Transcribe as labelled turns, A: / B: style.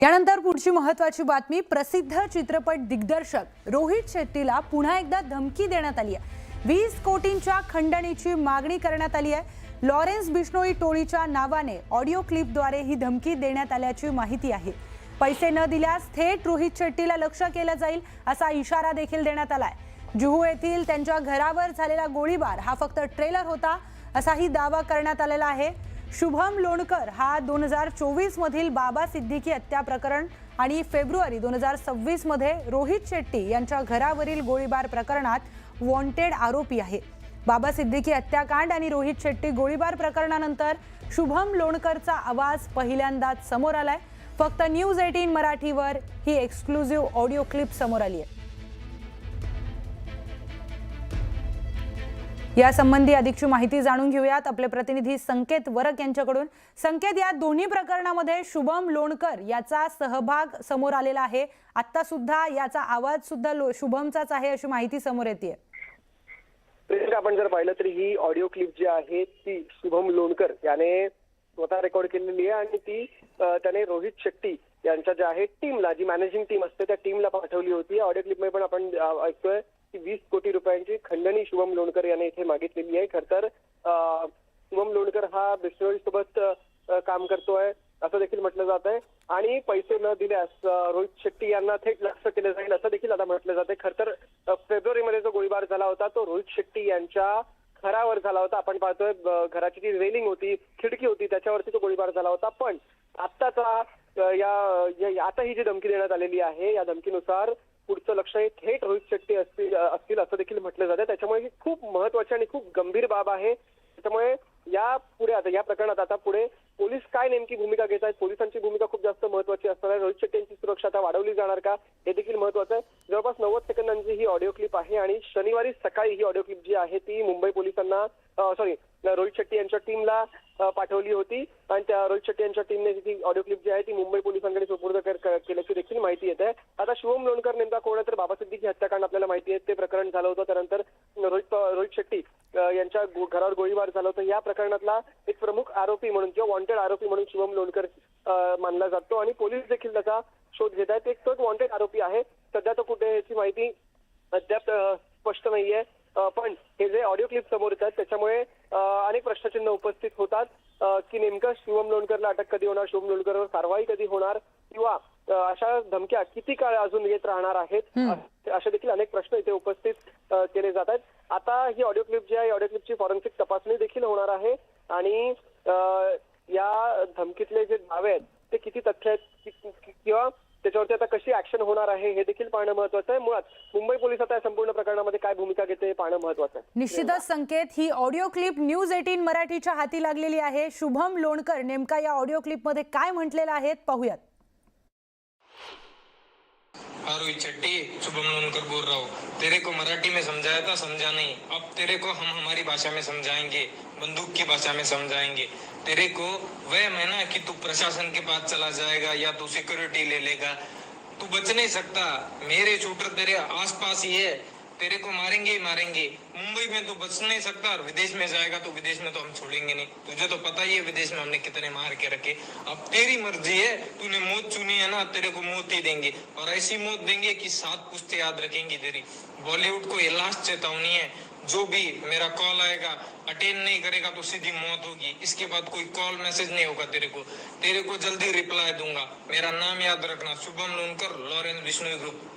A: यानंतर पुढची महत्त्वाची बातमी, प्रसिद्ध चित्रपट दिग्दर्शक रोहित शेट्टीला पुन्हा एकदा धमकी देण्यात आली आहे। 20 कोटींच्या खंडणीची मागणी करण्यात आली आहे। लॉरेन्स बिश्नोई टोळीच्या नावाने ऑडिओ क्लिपद्वारे ही धमकी देण्यात आल्याची माहिती आहे। पैसे न दिल्यास थेट रोहित शेट्टीला लक्ष्य केलं जाईल असा इशारा देखील देण्यात आलाय। जुहू येथील त्यांच्या घरावर झालेला गोळीबार हा फक्त ट्रेलर होता असाही दावा करण्यात आलेला आहे। शुभम लोणकर हा 2024 मधील बाबा सिद्दीकी हत्या प्रकरण आणि फेब्रुवारी 2026 मध्ये रोहित शेट्टी यांच्या घरावरील गोळीबार प्रकरणात वॉन्टेड आरोपी आहे। बाबा सिद्दीकी हत्याकांड आणि रोहित शेट्टी गोळीबार प्रकरणानंतर शुभम लोणकरचा आवाज पहिल्यांदाच समोर आलाय। फक्त न्यूज 18 मराठीवर ही एक्सक्लुझिव्ह ऑडिओ क्लिप समोर आली आहे। या संबंधी अधिकची माहिती जाणून घेऊयात आपले प्रतिनिधी संकेत वरक यांच्याकडून। संकेत, या दोन्ही प्रकरणामध्ये शुभम लोणकर याचा सहभाग समोर आलेला आहे। आता सुद्धा याचा आवाज सुद्धा शुभमचाच आहे अशी माहिती समोर येते।
B: आपण जर पाहिलं तर ही ऑडिओ क्लिप जी आहे ती शुभम लोणकर याने स्वतः रेकॉर्ड केलेली आहे आणि ती त्याने रोहित शेट्टी यांच्या ज्या आहे टीमला, जी मॅनेजिंग टीम असते त्या टीमला पाठवली होती। ऑडिओ क्लिप मध्ये पण आपण ऐकतोय की 20 कोटी रुपयांची खंडणी शुभम लोणकर याने इथे मागितलेली आहे। खर तर शुभम लोणकर हा बिश्नोई सोबत काम करतोय असं देखील म्हटलं जात आहे आणि पैसे न दिल्यास रोहित शेट्टी यांना थेट लक्ष्य केलं जाईल असं देखील आता म्हटलं जाते। खर तर फेब्रुवारीमध्ये जो गोळीबार झाला होता तो रोहित शेट्टी यांच्या घरावर झाला होता। आपण पाहतोय घराची जी रेलिंग होती, खिडकी होती, त्याच्यावरती तो गोळीबार झाला होता। पण आत्ताचा आता ही जी धमकी देण्यात आलेली आहे या धमकीनुसार पुढचं लक्ष हे थेट रोहित शेट्टी असतील असं देखील म्हटलं जातं। त्याच्यामुळे ही खूप महत्वाची आणि खूप गंभीर बाब आहे। त्याच्यामुळे या पुढे आता या प्रकरणात आता पुढे पोलीस काय नेमकी भूमिका घेत आहेत, पोलिसांची भूमिका खूप जास्त महत्वाची असणार आहे। रोहित शेट्टी यांची सुरक्षा आता वाढवली जाणार का हे देखील महत्वाचं आहे। जवळपास 90 सेकंदांची ही ऑडिओ क्लिप आहे आणि शनिवारी सकाळी ही ऑडिओ क्लिप जी आहे ती मुंबई पोलिसांना रोहित शेट्टी यांच्या टीमला पाठवली होती आणि त्या रोहित शेट्टी यांच्या टीमने ही ऑडिओ क्लिप जी आहे ती मुंबई पोलिसांकडे सुपूर्द केल्याची देखील माहिती येत आहे। आता शुभम लोणकर नेमका कोण आहे तर बाबा सिद्दीकी हत्याकांड आपल्याला माहिती आहे, ते प्रकरण झालं होतं। त्यानंतर रोहित शेट्टी यांच्या घरावर गोळीबार झाला होता। या प्रकरणातला एक प्रमुख आरोपी म्हणून किंवा वॉन्टेड आरोपी म्हणून शुभम लोणकर मानला जातो आणि पोलीस देखील त्याचा शोध घेत आहेत। एक तोच वॉन्टेड आरोपी आहे। सध्या तो कुठे याची माहिती अद्याप स्पष्ट नाहीये। पण हे जे ऑडिओ क्लिप समोर येतात त्याच्यामुळे अनेक प्रश्नचिन्ह उपस्थित होतात की नेमकं शुभम लोणकरला अटक कधी होणार, शुभम लोणकरवर कारवाई कधी होणार किंवा अशा धमक्या किती काळ अजून येत राहणार आहेत, असे देखील अनेक प्रश्न इथे उपस्थित केले जात आहेत। आता ही ऑडिओ क्लिप जी आहे ऑडिओ क्लिपची फॉरेन्सिक तपासणी देखील होणार आहे आणि या धमकीतले जे दावे आहेत ते किती तथ्य आहेत किंवा त्याच्यावरती आता कशी ऍक्शन होणार आहे हे देखील पाहणं महत्वाचं आहे। मुळात मुंबई पोलीस आता या संपूर्ण प्रकरणामध्ये काय भूमिका घेते हे पाहणं महत्वाचं आहे।
A: निश्चितच संकेत, ही ऑडिओ क्लिप न्यूज 18 मराठीच्या हाती लागलेली आहे। शुभम लोणकर नेमका या ऑडिओ क्लिप मध्ये काय म्हटलेलं आहे पाहूयात।
C: रोहित शेट्टी, शुभम लोणकर बोल रहा हूँ। तेरे को मराठी में समझाया था, समझा नहीं। अब तेरे को हम हमारी भाषा में समझाएंगे, बंदूक की भाषा में समझाएंगे। तेरे को वह है ना कि तू प्रशासन के पास चला जाएगा या तू सिक्योरिटी ले लेगा, तू बच नहीं सकता। मेरे शूटर तेरे आसपास ही है, तेरे को मारेंगे ही मारेंगे। मुंबई में तू बच नहीं सकता और विदेश में जाएगा तो विदेश में तो हम छोड़ेंगे नहीं। तुझे तो पता ही है विदेश में हमने कितने मार के रखे। अब तेरी मर्जी है, तूने मौत चुनी है ना, तेरे को मौत ही देंगे और ऐसी मौत देंगे कि 7 पुश्ते याद रखेंगी तेरी। बॉलीवुड को ये लास्ट चेतावनी है, जो भी मेरा कॉल आएगा अटेंड नहीं करेगा तो सीधी मौत होगी। इसके बाद कोई कॉल मैसेज नहीं होगा तेरे को जल्दी रिप्लाई दूंगा। मेरा नाम याद रखना, शुभम लोणकर, लॉरेंस बिश्नोई ग्रुप।